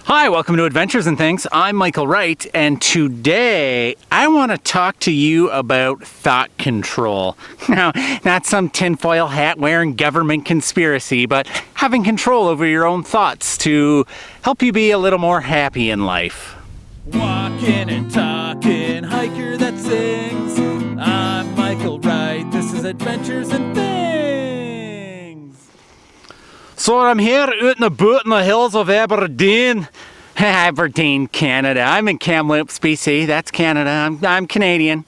Hi, welcome to Adventures and Things. I'm Michael Wright, and today I want to talk to you about thought control. Now, not some tinfoil hat wearing government conspiracy, but having control over your own thoughts to help you be a little more happy in life. Walking and talking, hiker that sings. I'm Michael Wright, this is Adventures and Things. So I'm here out in the boot in the hills of Aberdeen. Aberdeen, Canada. I'm in Kamloops, BC. That's Canada. I'm Canadian.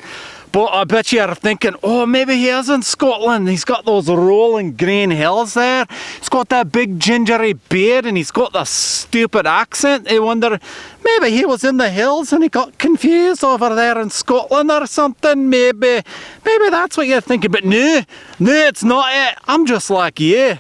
But I bet you are thinking, oh, maybe he is in Scotland. He's got those rolling green hills there. He's got that big gingery beard and he's got the stupid accent. I wonder, maybe he was in the hills and he got confused over there in Scotland or something. Maybe that's what you're thinking. But no, it's not it. I'm just like you.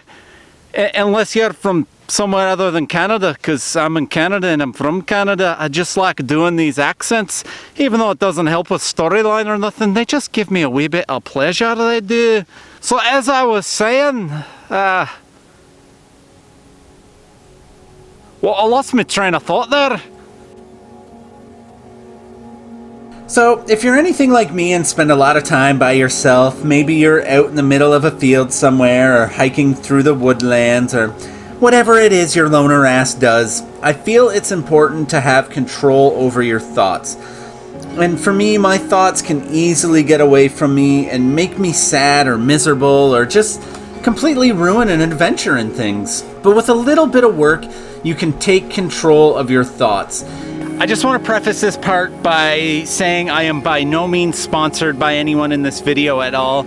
Unless you're from somewhere other than Canada, because I'm in Canada and I'm from Canada. I just like doing these accents, even though it doesn't help with storyline or nothing. They just give me a wee bit of pleasure, they do. So as I was saying, well, I lost my train of thought there. So, if you're anything like me and spend a lot of time by yourself, maybe you're out in the middle of a field somewhere, or hiking through the woodlands, or whatever it is your loner ass does, I feel it's important to have control over your thoughts. And for me, my thoughts can easily get away from me and make me sad or miserable, or just completely ruin an adventure and things. But with a little bit of work, you can take control of your thoughts. I just want to preface this part by saying I am by no means sponsored by anyone in this video at all.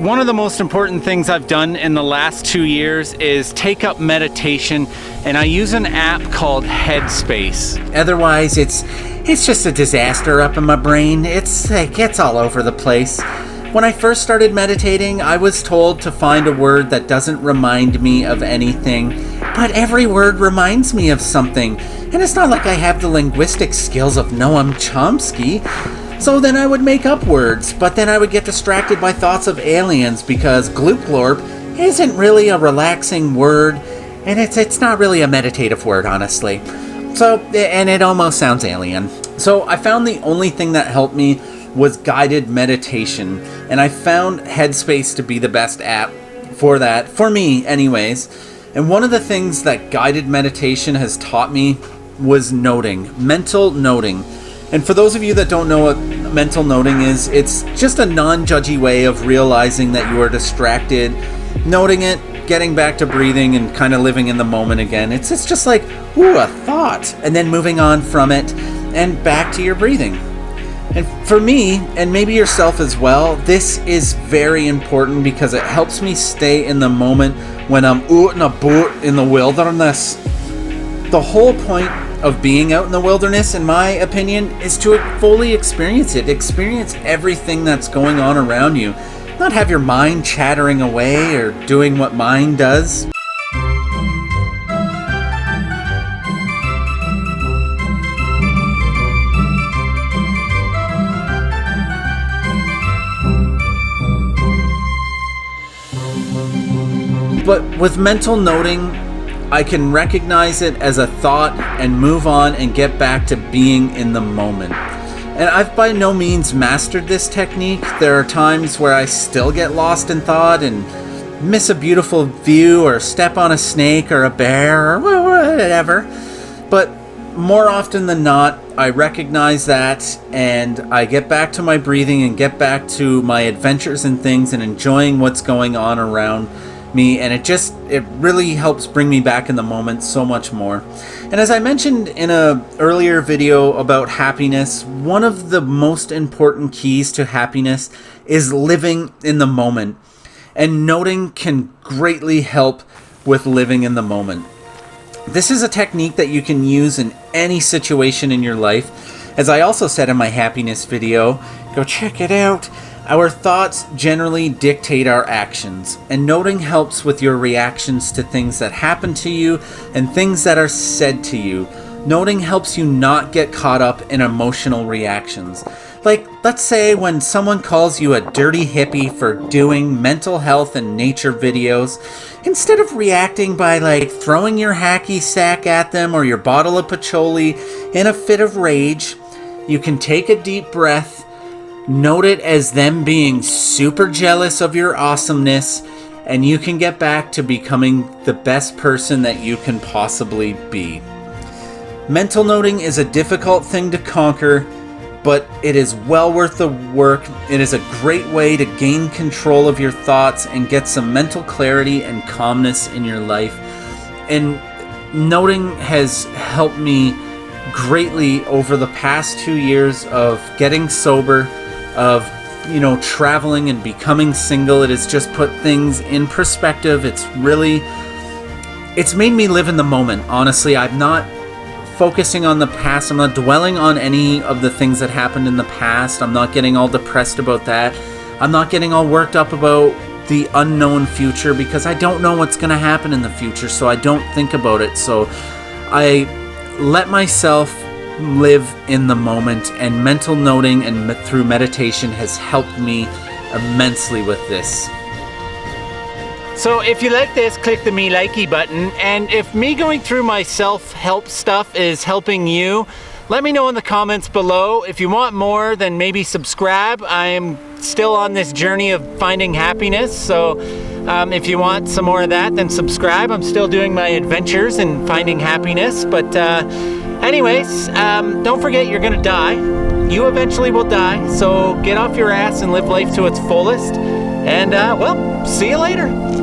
One of the most important things I've done in the last 2 years is take up meditation, and I use an app called Headspace. Otherwise, it's just a disaster up in my brain. It's all over the place. When I first started meditating, I was told to find a word that doesn't remind me of anything, but every word reminds me of something. And it's not like I have the linguistic skills of Noam Chomsky. So then I would make up words, but then I would get distracted by thoughts of aliens because gloop-glorp isn't really a relaxing word, and it's not really a meditative word, honestly. So, and it almost sounds alien. So I found the only thing that helped me was guided meditation, and I found Headspace to be the best app for that, for me anyways. And one of the things that guided meditation has taught me was noting, mental noting. And for those of you that don't know what mental noting is, it's just a non-judgy way of realizing that you are distracted, noting it, getting back to breathing and kind of living in the moment again. It's just like, ooh, a thought, and then moving on from it and back to your breathing. And for me, and maybe yourself as well, this is very important because it helps me stay in the moment when I'm out and about in the wilderness. The whole point of being out in the wilderness, in my opinion, is to fully experience it. Experience everything that's going on around you. Not have your mind chattering away or doing what mine does. But with mental noting, I can recognize it as a thought and move on and get back to being in the moment. And I've by no means mastered this technique. There are times where I still get lost in thought and miss a beautiful view or step on a snake or a bear or whatever. But more often than not, I recognize that and I get back to my breathing and get back to my adventures and things and enjoying what's going on around me, and it really helps bring me back in the moment so much more. And as I mentioned in a earlier video about happiness, one of the most important keys to happiness is living in the moment, and noting can greatly help with living in the moment. This is a technique that you can use in any situation in your life. As I also said in my happiness video, go check it out. Our thoughts generally dictate our actions, and noting helps with your reactions to things that happen to you and things that are said to you. Noting helps you not get caught up in emotional reactions. Like, let's say when someone calls you a dirty hippie for doing mental health and nature videos, instead of reacting by like throwing your hacky sack at them or your bottle of patchouli in a fit of rage, you can take a deep breath, note it as them being super jealous of your awesomeness, and you can get back to becoming the best person that you can possibly be. Mental noting is a difficult thing to conquer, but it is well worth the work. It is a great way to gain control of your thoughts and get some mental clarity and calmness in your life. And noting has helped me greatly over the past 2 years of getting sober, of traveling and becoming single. It has just put things in perspective. It's made me live in the moment. Honestly, I'm not focusing on the past. I'm not dwelling on any of the things that happened in the past. I'm not getting all depressed about that. I'm not getting all worked up about the unknown future because I don't know what's going to happen in the future, so I don't think about it. So I let myself live in the moment, and mental noting and through meditation has helped me immensely with this. So if you like this, click the me likey button, and if me going through my self-help stuff is helping you, let me know in the comments below. If you want more, then maybe subscribe. I am still on this journey of finding happiness, so if you want some more of that, then subscribe. I'm still doing my adventures and finding happiness, but anyways, don't forget you're gonna die. You eventually will die, so get off your ass and live life to its fullest, and well, see you later.